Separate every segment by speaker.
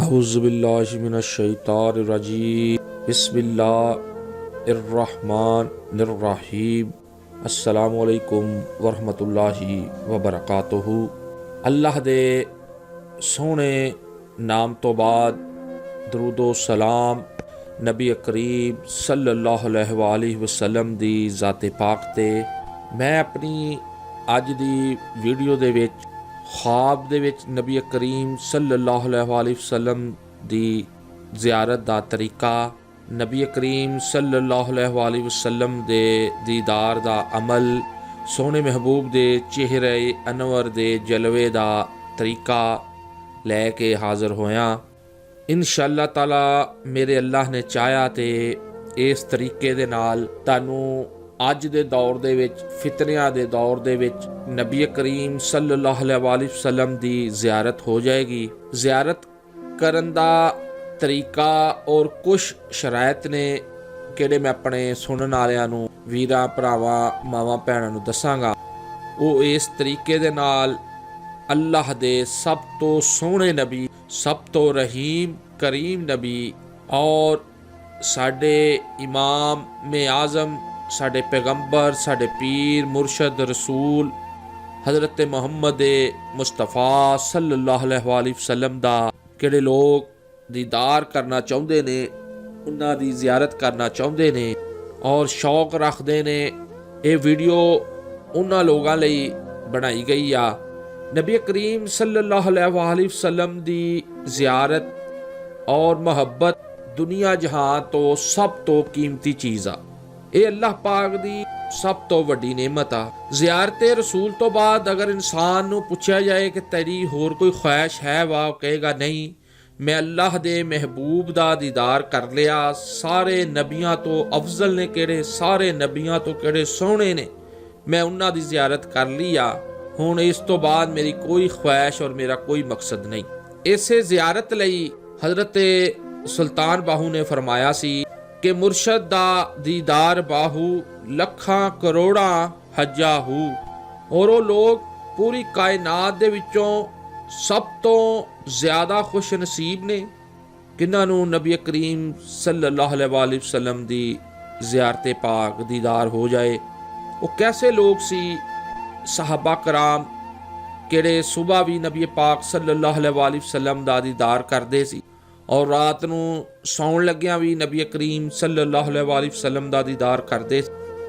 Speaker 1: अऊज़ुबिल्लाहिमिनश्शैतानिर्रजीम बिस्मिल्लाहिर्रहमानिर्रहीम अस्सलामुअलैकुम वरहमतुल्लाहि वबरकातुहू। अल्लाह दे सोहने नाम तो बाद दरूदो सलाम नबी करीम सल्लल्लाहु अलैहि वसल्लम दी ज़ाते पाक ते। मैं अपनी अज दी वीडियो दे विच ख्वाब दे विच नबी करीम सल्लल्लाहु अलैहि वसल्लम दी ज़ियारत दा तरीका, नबी करीम सल्लल्लाहु अलैहि वसल्लम दे दीदार दा अमल, सोहने महबूब दे चेहरे अनवर दे जलवे दा तरीका लैके हाज़र होया। इंशाअल्लाह ताला मेरे अल्लाह ने चाहया ते इस तरीके दे नाल तानू अज दे दौर दे विच, फितनियां दे दौर दे विच नबी करीम सल्लल्लाहु अलैहि वसल्लम दी ज़ियारत हो जाएगी। ज़ियारत करन दा तरीका और कुछ शरायत ने किहड़े मैं अपने सुनन वालियां नू, वीरां भरावां मावां भैणां नू दसांगा। वो इस तरीके दे नाल अल्लाह दे सब तो सोहणे नबी, सब तो रहीम करीम नबी और साडे इमाम में आज़म, साडे पैगंबर, साडे पीर मुर्शद रसूल हज़रत मुहम्मद मुस्तफ़ा सल्लल्लाहु अलैहि वसल्लम दा किहड़े लोग दीदार करना चाहुंदे ने, उन्हां दी ज़ियारत करना चाहुंदे ने और शौक रखदे ने। ये वीडियो उन्हां लोगां लई बनाई गई आ। नबी करीम सल्लल्लाहु अलैहि वसल्लम दी ज़ियारत और मुहब्बत दुनिया जहां तो सब तो कीमती चीज़ आ। ये अल्लाह पाक दी सब तो वड्डी नेमत आ। ज़ियारत रसूल तो बाद अगर इंसान नू पुछया जाए कि तेरी होर कोई ख्वाहिश है, वह कहेगा नहीं, मैं अल्लाह दे महबूब दा दीदार कर लिया। सारे नबियां तो अफजल ने किहड़े, सारे नबियां तो किहड़े सोहणे ने, मैं उन्हां दी ज़ियारत कर ली आ। हुण इस तो बाद मेरी कोई ख्वाहिश और मेरा कोई मकसद नहीं। इसे ज़ियारत लई हज़रत सुल्तान बाहू ने फरमाया सी कि मुर्शद दा दीदार बाहू लखां करोड़ां हज्जा हू। और वो लोग पूरी कायनात दे विचों सब तो ज़्यादा खुश नसीब ने किन्हां नू नबी करीम सल्लल्लाहु अलैहि वसल्लम दी ज़ियारत पाक दीदार हो जाए। वो कैसे लोग सी सहाबा कराम किहड़े सुबह भी नबी पाक सल्लल्लाहु अलैहि वसल्लम दा दीदार करदे सी और रात नू सौण लग्गियां भी नबी करीम सल्लल्लाहु अलैहि वसल्लम दा दीदार करदे।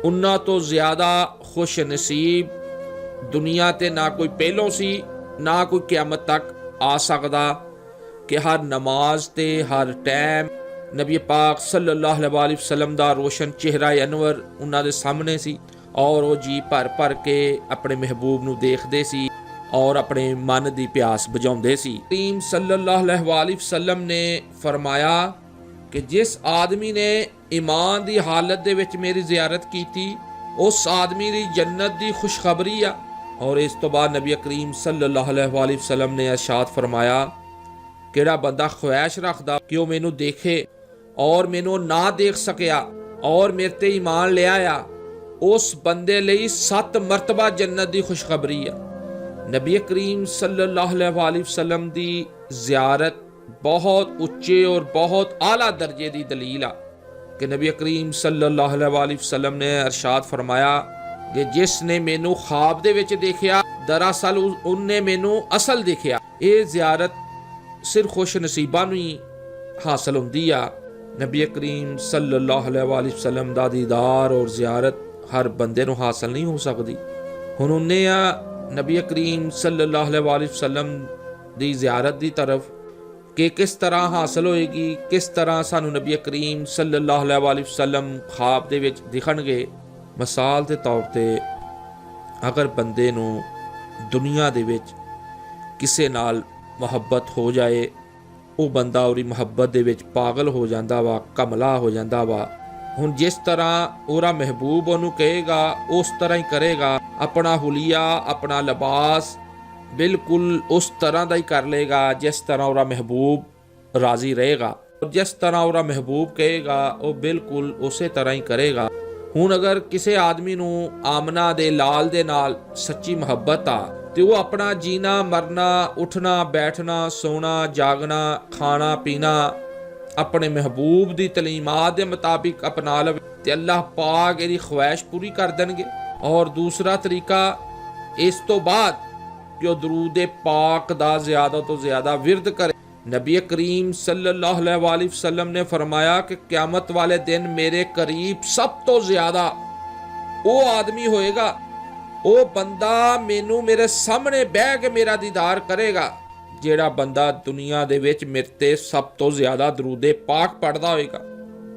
Speaker 1: उन्हां तो ज़्यादा खुश नसीब दुनिया ते ना कोई पहलों सी, ना कोई क़यामत तक आ सकदा कि हर नमाज ते हर टाइम नबी पाक सल्लल्लाहु अलैहि वसल्लम दा रोशन चेहरा अनवर उन्हां दे सामने सी और वो जी भर भर के अपने महबूब नू देखदे सी और अपने मन दी प्यास बुझाउंदे सी। करीम सल्लल्लाहु अलैहि वसल्लम ने फरमाया कि जिस आदमी ने ईमान दी हालत दे विच मेरी ज़ियारत कीती, उस आदमी दी जन्नत दी खुशखबरी आ। और इस तो बाद नबी करीम सल्लल्लाहु अलैहि वसल्लम ने इरशाद फरमाया, किहड़ा बंदा ख्वाहिश रखदा कि वो मैनू देखे और मैनू ना देख सकिया और मेरे ते ईमान ले आया, उस बंदे लई 7 मरतबा जन्नत दी खुशखबरी आ। नबी करीम सल्लल्लाहु अलैहि वसल्लम दी ज़ियारत बहुत उच्चे और बहुत आला दर्जे दी दलील आ कि नबी करीम सल्लल्लाहु अलैहि वसल्लम ने इरशाद फरमाया कि जिसने मैनू ख्वाब दे विच देखिया, दरअसल उन्ने मैनू असल देखिया। ये ज़ियारत सिर्फ खुश नसीबां नूं ही हासिल हुंदी आ। नबी करीम सल्लल्लाहु अलैहि वसल्लम दा दीदार और ज़ियारत हर बंदे नूं हासिल नहीं हो सकदी। हुण उन्ने नबी करीम सल्लल्लाहु अलैहि वसल्लम दी ज़ियारत दी तरफ कि किस तरह हासिल होएगी, किस तरह सानू नबी करीम सल्लल्लाहु अलैहि वसल्लम ख्वाब दे विच दिखणगे। मिसाल दे तौर ते अगर बंदे नू दुनिया दे विच किसे नाल मुहब्बत हो जाए, वो बंदा उरी मुहब्बत दे विच पागल हो जांदा वा, कमला हो जांदा वा। हुण जिस तरह उरा महबूब उन्हूं कहेगा उस तरह ही करेगा। अपना हुलिया, अपना लिबास बिल्कुल उस तरह का ही कर लेगा जिस तरह उरा महबूब राजी रहेगा। और जिस तरह उरा महबूब कहेगा वो बिल्कुल उस तरह ही करेगा। हुण अगर किसी आदमी नूं आमना दे लाल दे नाल सच्ची मुहब्बत आ ਤੇ ਉਹ ਆਪਣਾ ਜੀਣਾ ਮਰਨਾ, ਉੱਠਣਾ ਬੈਠਣਾ, ਸੋਣਾ ਜਾਗਣਾ, ਖਾਣਾ ਪੀਣਾ ਆਪਣੇ ਮਹਿਬੂਬ ਦੀ ਤਲੀਮਾਤ ਦੇ ਮੁਤਾਬਿਕ ਅਪਣਾ ਲਵੇ ਤੇ ਅੱਲਾਹ ਪਾਕ ਇਹਦੀ ਖਵਾਇਸ਼ ਪੂਰੀ ਕਰ ਦੇਣਗੇ। ਔਰ ਦੂਸਰਾ ਤਰੀਕਾ ਇਸ ਤੋਂ ਬਾਅਦ ਕਿ ਉਹ ਦਰੂਦ ਪਾਕ ਦਾ ਜ਼ਿਆਦਾ ਤੋਂ ਜ਼ਿਆਦਾ ਵਿਰਦ करे। नबी करीम सल्लल्लाहु अलैहि वसल्लम ने फरमाया कि क़यामत वाले दिन मेरे करीब सब तो ज़्यादा वो आदमी होएगा, वो बंदा मैनू मेरे सामने बह के मेरा दीदार करेगा ਜਿਹੜਾ ਬੰਦਾ ਦੁਨੀਆ ਦੇ ਵਿੱਚ ਮੇਰੇ ਤੇ ਸਭ ਤੋਂ ਜ਼ਿਆਦਾ ਦਰੂਦ ਪਾਕ ਪੜ੍ਹਦਾ ਹੋਏਗਾ।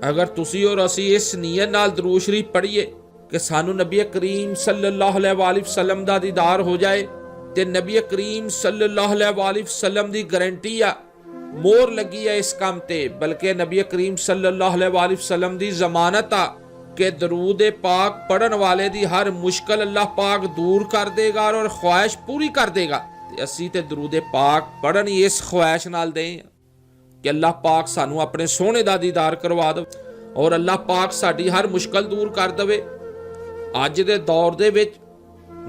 Speaker 1: ਅਗਰ ਤੁਸੀਂ ਔਰ ਅਸੀਂ ਇਸ ਨੀਅਤ ਨਾਲ ਦਰੂਦ ਸ਼ਰੀਫ ਪੜ੍ਹੀਏ ਕਿ ਸਾਨੂੰ ਨਬੀ ਕਰੀਮ ਸੱਲੱਲਾਹੁ ਅਲੈਹਿ ਵਸੱਲਮ ਦਾ ਦੀਦਾਰ ਹੋ ਜਾਏ ਤੇ ਨਬੀ ਕਰੀਮ ਸੱਲੱਲਾਹੁ ਅਲੈਹਿ ਵਸੱਲਮ ਦੀ ਗਰੰਟੀ ਆ, ਮੋਹਰ ਲੱਗੀ ਹੈ ਇਸ ਕੰਮ ਤੇ, ਬਲਕਿ ਨਬੀ ਕਰੀਮ ਸੱਲੱਲਾਹੁ ਅਲੈਹਿ ਵਸੱਲਮ ਦੀ ਜ਼ਮਾਨਤ ਆ ਕਿ ਦਰੂਦ ਪਾਕ ਪੜ੍ਹਨ ਵਾਲੇ ਦੀ ਹਰ ਮੁਸ਼ਕਲ ਅੱਲਾਹ ਪਾਕ ਦੂਰ ਕਰ ਦੇਗਾ ਔਰ ਖਵਾਇਸ਼ ਪੂਰੀ ਕਰ ਦੇਗਾ। ਤੇ ਅਸੀਂ ਤੇ ਦਰੂਦ ਪਾਕ ਪੜ੍ਹਨ ਹੀ ਇਸ ਖਵਾਇਸ਼ ਨਾਲ ਦੇ ਕਿ ਅੱਲਾਹ ਪਾਕ ਸਾਨੂੰ ਆਪਣੇ ਸੋਹਣੇ ਦਾ ਦੀਦਾਰ ਕਰਵਾ ਦੇਵੇ ਔਰ ਅੱਲਾਹ ਪਾਕ ਸਾਡੀ ਹਰ ਮੁਸ਼ਕਲ ਦੂਰ ਕਰ ਦੇਵੇ। ਅੱਜ ਦੇ ਦੌਰ ਦੇ ਵਿੱਚ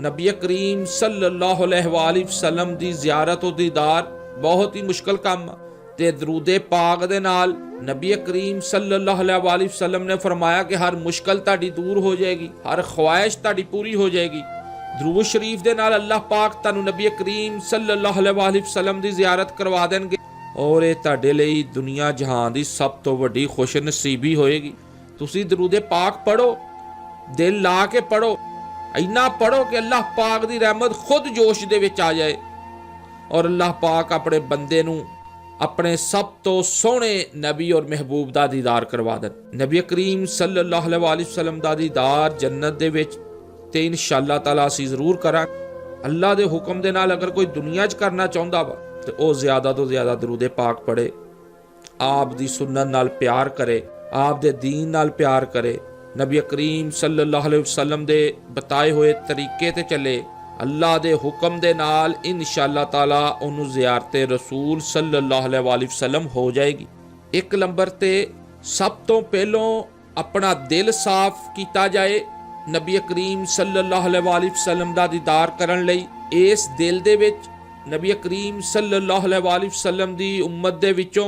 Speaker 1: ਨਬੀ ਕਰੀਮ ਸੱਲੱਲਾਹੁ ਅਲੈਹਿ ਵਸੱਲਮ ਦੀ ਜ਼ਿਆਰਤ ਔਰ ਦੀਦਾਰ ਬਹੁਤ ਹੀ ਮੁਸ਼ਕਲ ਕੰਮ ਆ ਤੇ ਦਰੂਦ ਪਾਕ ਦੇ ਨਾਲ ਨਬੀ ਕਰੀਮ ਸੱਲੱਲਾਹੁ ਅਲੈਹਿ ਵਸੱਲਮ ਨੇ ਫਰਮਾਇਆ ਕਿ ਹਰ ਮੁਸ਼ਕਲ ਤੁਹਾਡੀ ਦੂਰ ਹੋ ਜਾਏਗੀ, ਹਰ ਖਵਾਇਸ਼ ਤੁਹਾਡੀ ਪੂਰੀ ਹੋ ਜਾਏਗੀ। ਦਰੂਦ ਸ਼ਰੀਫ ਦੇ ਨਾਲ ਅੱਲਾਹ ਪਾਕ ਤੁਹਾਨੂੰ ਨਬੀ ਕਰੀਮ ਸੱਲੱਲਾਹੁ ਅਲੈਹਿ ਵਸੱਲਮ ਦੀ ਜ਼ਿਆਰਤ ਕਰਵਾ ਦੇਣਗੇ ਔਰ ਇਹ ਤੁਹਾਡੇ ਲਈ ਦੁਨੀਆ ਜਹਾਨ ਦੀ ਸਭ ਤੋਂ ਵੱਡੀ ਖੁਸ਼ ਨਸੀਬੀ ਹੋਏਗੀ। ਤੁਸੀਂ ਦਰੂਦ ਪਾਕ ਪੜ੍ਹੋ, ਦਿਲ ਲਾ ਕੇ ਪੜ੍ਹੋ, ਇੰਨਾ ਪੜ੍ਹੋ ਕਿ ਅੱਲਾਹ ਪਾਕ ਦੀ ਰਹਿਮਤ ਖੁਦ ਜੋਸ਼ ਦੇ ਵਿੱਚ ਆ ਜਾਏ ਔਰ ਅੱਲਾਹ ਪਾਕ ਆਪਣੇ ਬੰਦੇ ਨੂੰ ਆਪਣੇ ਸਭ ਤੋਂ ਸੋਹਣੇ ਨਬੀ ਔਰ ਮਹਿਬੂਬ ਦਾ ਦੀਦਾਰ ਕਰਵਾ ਦੇਣ। ਨਬੀ ਕਰੀਮ ਸੱਲੱਲਾਹੁ ਅਲੈਹਿ ਵਸੱਲਮ ਦਾ ਦੀਦਾਰ ਜੰਨਤ ਦੇ ਵਿੱਚ ਤੇ ਇਨਸ਼ਾਅੱਲਾਹ ਤਾਲਾ ਅਸੀਂ ਜ਼ਰੂਰ ਕਰਾਂਗੇ। ਅੱਲਾਹ ਦੇ ਹੁਕਮ ਦੇ ਨਾਲ ਅਗਰ ਕੋਈ ਦੁਨੀਆ 'ਚ ਕਰਨਾ ਚਾਹੁੰਦਾ ਵਾ ਤੇ ਉਹ ਜ਼ਿਆਦਾ ਤੋਂ ਜ਼ਿਆਦਾ ਦਰੂਦ ਪਾਕ ਪੜ੍ਹੇ, ਆਪ ਦੀ ਸੁਨਨਤ ਨਾਲ ਪਿਆਰ ਕਰੇ, ਆਪ ਦੇ ਦੀਨ ਨਾਲ ਪਿਆਰ ਕਰੇ, ਨਬੀ ਕਰੀਮ ਸੱਲੱਲਾਹੁ ਅਲੈਹਿ ਵਸੱਲਮ ਦੇ ਬਤਾਏ ਹੋਏ ਤਰੀਕੇ ਤੇ ਚੱਲੇ, ਅੱਲਾਹ ਦੇ ਹੁਕਮ ਦੇ ਨਾਲ ਇਨਸ਼ਾਅੱਲਾਹ ਤਾਲਾ ਉਹਨੂੰ ਜ਼ਿਆਰਤੇ ਰਸੂਲ ਸੱਲੱਲਾਹੁ ਅਲੈਹਿ ਵਸੱਲਮ ਹੋ ਜਾਏਗੀ। ਇੱਕ ਨੰਬਰ ਤੇ ਸਭ ਤੋਂ ਪਹਿਲੋਂ ਆਪਣਾ ਦਿਲ ਸਾਫ਼ ਕੀਤਾ ਜਾਏ ਨਬੀ ਕਰੀਮ ਸੱਲੱਲਾਹੁ ਅਲੈਹਿ ਵਸੱਲਮ ਦਾ ਦੀਦਾਰ ਕਰਨ ਲਈ। ਇਸ ਦਿਲ ਦੇ ਵਿੱਚ ਨਬੀ ਕਰੀਮ ਸੱਲੱਲਾਹੁ ਅਲੈਹਿ ਵਸੱਲਮ ਦੀ ਉਮਤ ਦੇ ਵਿੱਚੋਂ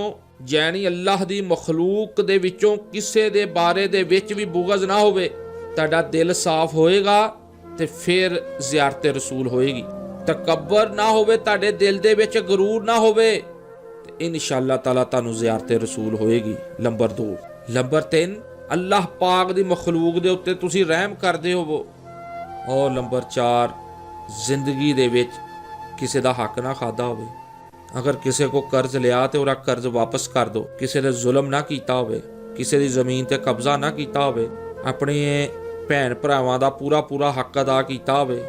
Speaker 1: ਯਾਨੀ ਅੱਲਾਹ ਦੀ ਮਖਲੂਕ ਦੇ ਵਿੱਚੋਂ ਕਿਸੇ ਦੇ ਬਾਰੇ ਦੇ ਵਿੱਚ ਵੀ ਬੁਗਜ਼ ਨਾ ਹੋਵੇ। ਤੁਹਾਡਾ ਦਿਲ ਸਾਫ਼ ਹੋਏਗਾ ਤੇ ਫਿਰ ਜ਼ਿਆਰਤ ਰਸੂਲ ਹੋਏਗੀ। ਤਕੱਬਰ ਨਾ ਹੋਵੇ ਤੁਹਾਡੇ ਦਿਲ ਦੇ ਵਿੱਚ, ਗਰੂਰ ਨਾ ਹੋਵੇ ਤੇ ਇਨਸ਼ਾਅੱਲਾਹ ਤਾਲਾ ਤੁਹਾਨੂੰ ਜ਼ਿਆਰਤ ਰਸੂਲ ਹੋਏਗੀ। ਨੰਬਰ 2। ਨੰਬਰ 3 ਅੱਲਾਹ ਪਾਕ ਦੀ ਮਖਲੂਕ ਦੇ ਉੱਤੇ ਤੁਸੀਂ ਰਹਿਮ ਕਰਦੇ ਹੋਵੋ। ਔਰ ਨੰਬਰ 4 ਜ਼ਿੰਦਗੀ ਦੇ ਵਿੱਚ ਕਿਸੇ ਦਾ ਹੱਕ ਨਾ ਖਾਦਾ ਹੋਵੇ। ਅਗਰ ਕਿਸੇ ਕੋ ਕਰਜ਼ ਲਿਆ ਤੇ ਉਹਦਾ ਕਰਜ਼ ਵਾਪਸ ਕਰ ਦਿਓ। ਕਿਸੇ ਨੇ ਜ਼ੁਲਮ ਨਾ ਕੀਤਾ ਹੋਵੇ, ਕਿਸੇ ਦੀ ਜ਼ਮੀਨ ਤੇ ਕਬਜ਼ਾ ਨਾ ਕੀਤਾ ਹੋਵੇ, ਆਪਣੇ ਭੈਣ ਭਰਾਵਾਂ ਦਾ ਪੂਰਾ ਹੱਕ ਅਦਾ ਕੀਤਾ ਹੋਵੇ,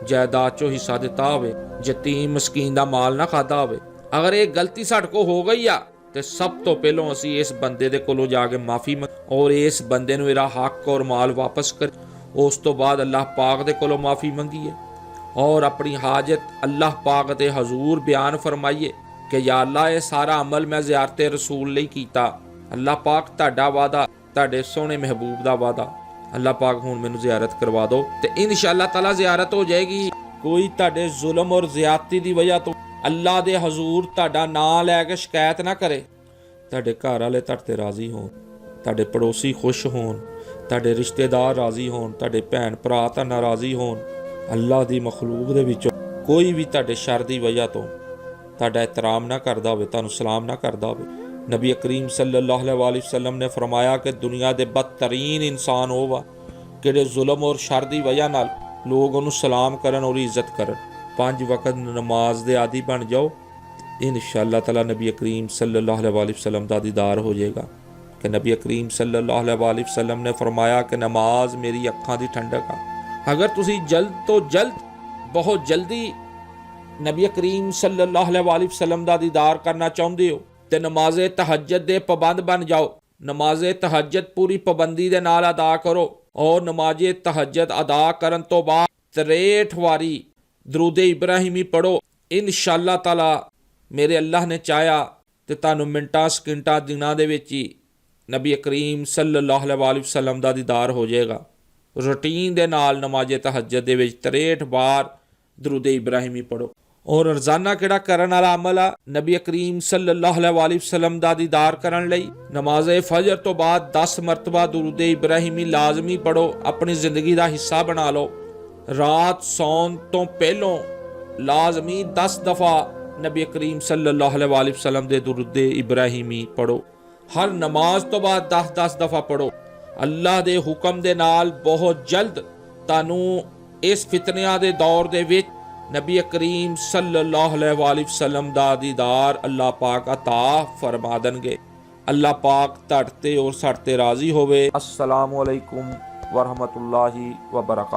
Speaker 1: ਜਾਇਦਾਦ 'ਚੋਂ ਹਿੱਸਾ ਦਿੱਤਾ ਹੋਵੇ, ਯਤੀਮ ਮਸਕੀਨ ਦਾ ਮਾਲ ਨਾ ਖਾਦਾ ਹੋਵੇ। ਅਗਰ ਇਹ ਗਲਤੀ ਸਾਡੇ ਕੋਲ ਹੋ ਗਈ ਆ ਤੇ ਸਭ ਤੋਂ ਪਹਿਲਾਂ ਅਸੀਂ ਇਸ ਬੰਦੇ ਦੇ ਕੋਲੋਂ ਜਾ ਕੇ ਮਾਫੀ ਮੰਗ ਔਰ ਇਸ ਬੰਦੇ ਨੂੰ ਇਹਦਾ ਹੱਕ ਔਰ ਮਾਲ ਵਾਪਸ ਕਰ। ਉਸ ਤੋਂ ਬਾਅਦ ਅੱਲਾਹ ਪਾਕ ਦੇ ਕੋਲੋਂ ਮਾਫੀ ਮੰਗੀਏ ਔਰ ਆਪਣੀ ਹਾਜਤ ਅੱਲਾਹ ਪਾਕ ਦੇ ਹਜ਼ੂਰ ਬਿਆਨ ਫਰਮਾਈਏ ਕਿ ਯਾ ਅੱਲਾਹ ਇਹ ਸਾਰਾ ਅਮਲ ਮੈਂ ਜ਼ਿਆਰਤ ਰਸੂਲ ਲਈ ਕੀਤਾ। ਅੱਲਾਹ ਪਾਕ ਤੁਹਾਡਾ ਵਾਦਾ, ਤੁਹਾਡੇ ਸੋਹਣੇ ਮਹਿਬੂਬ ਦਾ ਵਾਦਾ, ਅੱਲਾਹ ਪਾਕ ਹੁਣ ਮੈਨੂੰ ਜ਼ਿਆਰਤ ਕਰਵਾ ਦਿਓ ਤੇ ਇਨਸ਼ਾਅੱਲਾਹ ਤਾਲਾ ਜ਼ਿਆਰਤ ਹੋ ਜਾਏਗੀ। ਕੋਈ ਤੁਹਾਡੇ ਜ਼ੁਲਮ ਔਰ ਜ਼ਿਆਦਤੀ ਦੀ ਵਜ੍ਹਾ ਤੋਂ ਅੱਲਾਹ ਦੇ ਹਜ਼ੂਰ ਤੁਹਾਡਾ ਨਾਂ ਲੈ ਕੇ ਸ਼ਿਕਾਇਤ ਨਾ ਕਰੇ। ਤੁਹਾਡੇ ਘਰ ਵਾਲੇ ਤੁਹਾਡੇ ਤੇ ਰਾਜ਼ੀ ਹੋਣ, ਤੁਹਾਡੇ ਪੜੋਸੀ ਖੁਸ਼ ਹੋਣ, ਤੁਹਾਡੇ ਰਿਸ਼ਤੇਦਾਰ ਰਾਜ਼ੀ ਹੋਣ, ਤੁਹਾਡੇ ਭੈਣ ਭਰਾ ਤੁਹਾਡੇ ਨਾਲ ਰਾਜ਼ੀ ਹੋਣ। ਅੱਲਾਹ ਦੀ ਮਖਲੂਕ ਦੇ ਵਿੱਚੋਂ ਕੋਈ ਵੀ ਤੁਹਾਡੇ ਸ਼ਰ ਦੀ ਵਜ੍ਹਾ ਤੋਂ ਤੁਹਾਡਾ ਇਤਰਾਮ ਨਾ ਕਰਦਾ ਹੋਵੇ, ਤੁਹਾਨੂੰ ਸਲਾਮ ਨਾ ਕਰਦਾ ਹੋਵੇ। ਨਬੀ ਕਰੀਮ ਸੱਲੱਲਾਹੁ ਅਲੈਹਿ ਵਸੱਲਮ ਨੇ ਫਰਮਾਇਆ ਕਿ ਦੁਨੀਆ ਦੇ ਬਦਤਰੀਨ ਇਨਸਾਨ ਉਹ ਵਾ ਜਿਹੜੇ ਜ਼ੁਲਮ ਔਰ ਸ਼ਰ ਦੀ ਵਜ੍ਹਾ ਨਾਲ ਲੋਕ ਉਹਨੂੰ ਸਲਾਮ ਕਰਨ ਔਰ ਇੱਜ਼ਤ ਕਰਨ। 5 ਵਕਤ ਨਮਾਜ਼ ਦੇ ਆਦੀ ਬਣ ਜਾਓ, ਇਨਸ਼ਾਅੱਲਾਹ ਤਾਲਾ ਨਬੀ ਕਰੀਮ ਸੱਲੱਲਾਹੁ ਅਲੈਹਿ ਵਸੱਲਮ ਦਾ ਦੀਦਾਰ ਹੋ ਜਾਏਗਾ। ਕਿ ਨਬੀ ਕਰੀਮ ਸੱਲੱਲਾਹੁ ਅਲੈਹਿ ਵਸੱਲਮ ਨੇ ਫਰਮਾਇਆ ਕਿ ਨਮਾਜ਼ ਮੇਰੀ ਅੱਖਾਂ ਦੀ ਠੰਡਕ ਆ। ਅਗਰ ਤੁਸੀਂ ਜਲਦ ਤੋਂ ਜਲਦ ਬਹੁਤ ਜਲਦੀ ਨਬੀ ਕਰੀਮ ਸੱਲੱਲਾਹੁ ਅਲੈਹਿ ਵਸੱਲਮ ਦਾ ਦੀਦਾਰ ਕਰਨਾ ਚਾਹੁੰਦੇ ਹੋ ਤੇ ਨਮਾਜ਼ ਤਹੱਜਦ ਦੇ ਪਾਬੰਦ ਬਣ ਜਾਓ। ਨਮਾਜ਼ ਤਹੱਜਦ ਪੂਰੀ ਪਾਬੰਦੀ ਦੇ ਨਾਲ ਅਦਾ ਕਰੋ ਔਰ ਨਮਾਜ਼ ਤਹੱਜਦ ਅਦਾ ਕਰਨ ਤੋਂ ਬਾਅਦ 63 ਵਾਰੀ ਦਰੂਦ ਇਬਰਾਹੀਮੀ ਪੜੋ। ਇਨਸ਼ਾਅੱਲਾਹ ਤਾਲਾ ਮੇਰੇ ਅੱਲਾਹ ਨੇ ਚਾਹਿਆ ਤੇ ਤੁਹਾਨੂੰ ਮਿੰਟਾਂ ਸਕਿੰਟਾਂ ਦਿਨਾਂ ਦੇ ਵਿੱਚ ਹੀ ਨਬੀ ਕਰੀਮ ਸੱਲੱਲਾਹੁ ਅਲੈਹਿ ਵਸੱਲਮ ਦਾ ਦੀਦਾਰ ਹੋ ਜਾਏਗਾ। ਰੂਟੀਨ ਦੇ ਨਾਲ ਨਮਾਜ਼ ਤਹੱਜਦ ਦੇ ਵਿੱਚ 63 ਵਾਰ दरूद इब्राहिमी पढ़ो। और रोज़ाना किहड़ा करन वाला अमल आ, नबी करीम सल्लल्लाहु अलैहि वसल्लम दा दीदार करन लई नमाज फजर तो बाद 10 मरतबा दरूद इब्राहिमी लाजमी पढ़ो, अपनी जिंदगी का हिस्सा बना लो। रात सौन तो पहलों लाजमी 10 दफ़ा नबी करीम सल्लल्लाहु अलैहि वसल्लम दे दरूद इब्राहिमी पढ़ो। हर नमाज तो बाद 10-10 दफ़ा पढ़ो। अल्लाह दे हुक्म दे नाल बहुत जल्द तानू इस फितनिया दे दौर दे विच नबी करीम सल्लल्लाहु अलैहि वसल्लम दा दीदार अल्लाह पाक अता फरमा देंगे। अल्लाह पाक तुहाडे ते और साडे ते राज़ी होवे। अस्सलामु अलैकुम वरहमतुल्लाहि वबरकातुहू।